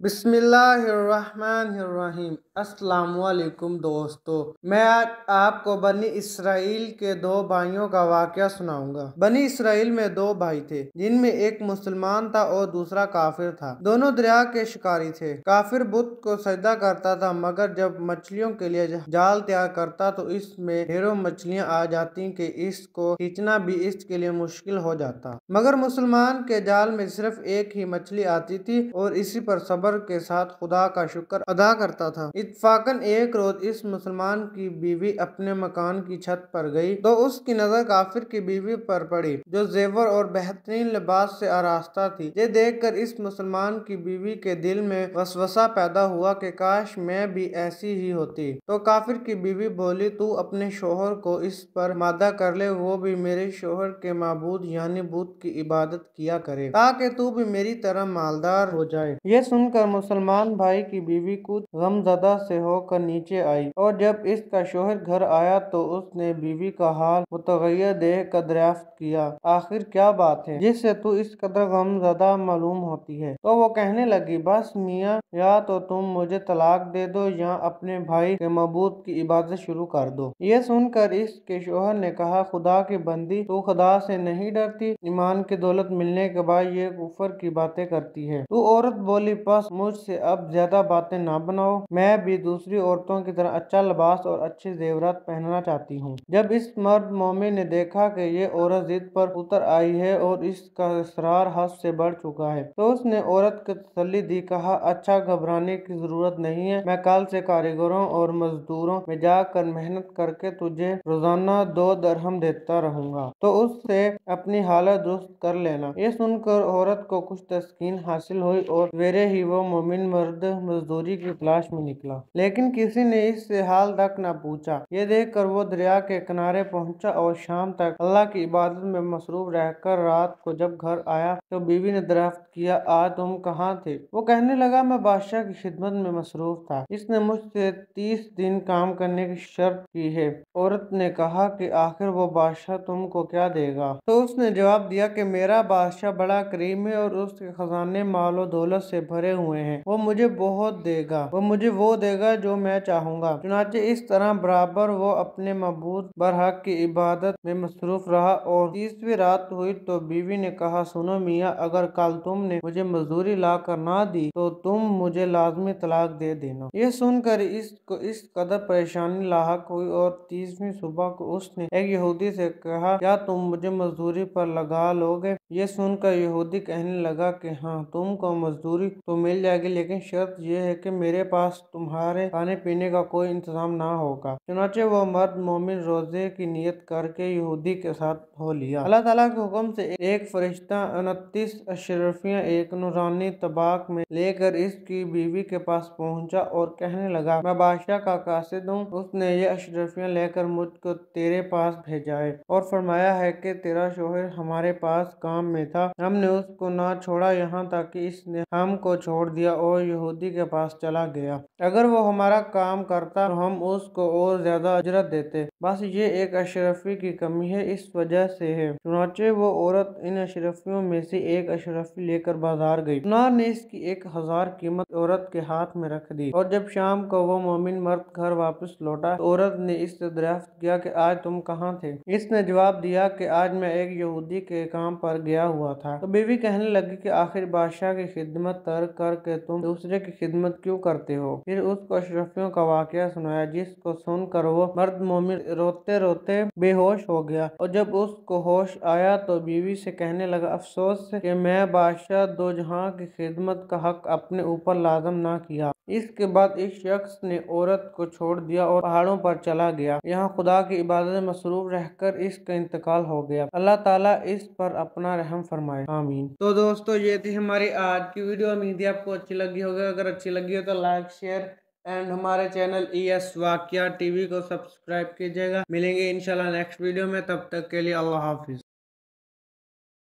बिस्मिल्लाहिर्रहमानिर्रहीम। अस्सलाम वालेकुम दोस्तों, मैं आज आपको बनी इसराइल के दो भाइयों का वाकया सुनाऊंगा। बनी इसराइल में दो भाई थे, जिनमें एक मुसलमान था और दूसरा काफिर था। दोनों दरिया के शिकारी थे। काफिर बुत को सजदा करता था, मगर जब मछलियों के लिए जाल तैयार करता तो इसमें ढेरों मछलियां आ जाती कि इसको खींचना भी इसके लिए मुश्किल हो जाता। मगर मुसलमान के जाल में सिर्फ एक ही मछली आती थी और इसी पर सब्र के साथ खुदा का शुक्र अदा करता था। इत्तफाकन एक रोज इस मुसलमान की बीवी अपने मकान की छत पर गई तो उसकी नजर काफिर की बीवी पर पड़ी, जो जेवर और बेहतरीन लिबास से आरास्ता थी। ये देखकर इस मुसलमान की बीवी के दिल में वसवसा पैदा हुआ कि काश मैं भी ऐसी ही होती। तो काफिर की बीवी बोली, तू अपने शोहर को इस पर मादा कर ले, वो भी मेरे शोहर के माबूद यानी बुत की इबादत किया करे, ताकि तू भी मेरी तरह मालदार हो जाए। ये सुनकर मुसलमान भाई की बीवी कुछ गमज़दा से होकर नीचे आई, और जब इसका शोहर घर आया तो उसने बीवी का हाल मुतगय्यर देख कर दरियाफ्त किया, आखिर क्या बात है जिससे तू इस कदर गमज़दा मालूम होती है। तो वो कहने लगी, बस मियाँ, या तो तुम मुझे तलाक दे दो या अपने भाई के मबूद की इबादत शुरू कर दो। ये सुनकर इसके शोहर ने कहा, खुदा की बंदी, तू खुदा से नहीं डरती? ईमान की दौलत मिलने के बाद ये कुफर की बातें करती है। तू औरत बोली, बस मुझसे अब ज्यादा बातें ना बनाओ, मैं भी दूसरी औरतों की तरह अच्छा लिबास और अच्छे जेवरात पहनना चाहती हूँ। जब इस मर्द मोमिन ने देखा कि ये औरत जिद पर उतर आई है और इसका इसरार हद से बढ़ चुका है, तो उसने औरत को तसल्ली दी। कहा, अच्छा, घबराने की जरूरत नहीं है, मैं कल से कारीगरों और मजदूरों में जाकर मेहनत करके तुझे रोजाना 2 दरहम देता रहूंगा, तो उससे अपनी हालत दुरुस्त कर लेना। ये सुनकर औरत को कुछ तस्कीन हासिल हुई और सवेरे ही वो मोमिन मर्द मजदूरी की तलाश में निकला, लेकिन किसी ने इससे हाल तक न पूछा। ये देखकर वो दरिया के किनारे पहुंचा और शाम तक अल्लाह की इबादत में मसरूफ रहकर रात को जब घर आया तो बीवी ने दरियाफ्त किया, आज तुम कहाँ थे? वो कहने लगा, मैं बादशाह की खिदमत में मसरूफ था, इसने मुझसे 30 दिन काम करने की शर्त की है। औरत ने कहा कि आखिर वो बादशाह तुमको क्या देगा? तो उसने जवाब दिया कि मेरा बादशाह बड़ा करीम है और उसके खजाने मालो दौलत से भरे हुए हैं, वो मुझे बहुत देगा, वो मुझे वो देगा जो मैं चाहूंगा। चुनाचे इस तरह बराबर वो अपने मबूद बरहक की इबादत में मसरूफ रहा और 30वीं रात हुई तो बीवी ने कहा, सुनो मियाँ, अगर कल तुमने मुझे मजदूरी ला कर ना दी तो तुम मुझे लाजमी तलाक दे देना। ये सुनकर इसको इस कदर परेशानी लाहक हुई और 30वीं सुबह को उसने एक यहूदी से कहा, क्या तुम मुझे मजदूरी पर लगा लोगे? ये सुनकर यहूदी कहने लगा कि हाँ, तुमको मजदूरी तो मिल जाएगी, लेकिन शर्त यह है कि मेरे पास तुम्हारे खाने पीने का कोई इंतजाम ना होगा। चुनाचे वो मर्द मोमिन रोजे की नियत करके यहूदी के साथ हो लिया। अल्लाह ताला के हुक्म से एक फरिश्ता 29 अशरफियां एक नूरानी तबाक में लेकर इसकी बीवी के पास पहुंचा और कहने लगा, मैं बादशाह का कासिद हूँ। उसने ये अशरफियां लेकर मुझको तेरे पास भेजा है और फरमाया है कि तेरा शोहर हमारे पास काम में था, हमने उसको ना छोड़ा यहाँ तक कि इसने हमको छोड़ दिया और यहूदी के पास चला गया। अगर वो हमारा काम करता तो हम उसको और ज्यादा अजरत देते, बस ये एक अशरफी की कमी है, इस वजह से है। चुनाचे वो औरत इन अशरफियों में से एक अशरफी लेकर बाजार गई। सुनार ने इसकी 1000 कीमत औरत के हाथ में रख दी और जब शाम को वो मोमिन मर्द घर वापस लौटा तो औरत ने इससे दरियाफ्त किया कि आज तुम कहाँ थे? इसने जवाब दिया कि आज मैं एक यहूदी के काम पर गया हुआ था। तो बीवी कहने लगी कि आखिर बादशाह की खिदमत तर्क करके तुम दूसरे की खिदमत क्यों करते हो? फिर उसको अशरफियों का वाकया सुनाया, जिसको सुनकर वो मर्द मोमिन रोते रोते बेहोश हो गया और जब उसको होश आया तो बीवी से कहने लगा, अफसोस है कि मैं बादशाह दो जहां की खिदमत का हक अपने ऊपर लाजम ना किया। इसके बाद इस शख्स ने औरत को छोड़ दिया और पहाड़ों पर चला गया। यहाँ खुदा की इबादत में मसरूफ रहकर इसका इंतकाल हो गया। अल्लाह ताला इस पर अपना रहम फरमाए, आमीन। तो दोस्तों, ये थी हमारी आज की वीडियो। उम्मीद है आपको अच्छी लगी होगी। अगर अच्छी लगी हो तो लाइक, शेयर एंड हमारे चैनल ES वाकिया TV को सब्सक्राइब कीजिएगा। मिलेंगे इंशाल्लाह नेक्स्ट वीडियो में, तब तक के लिए अल्लाह हाफिज।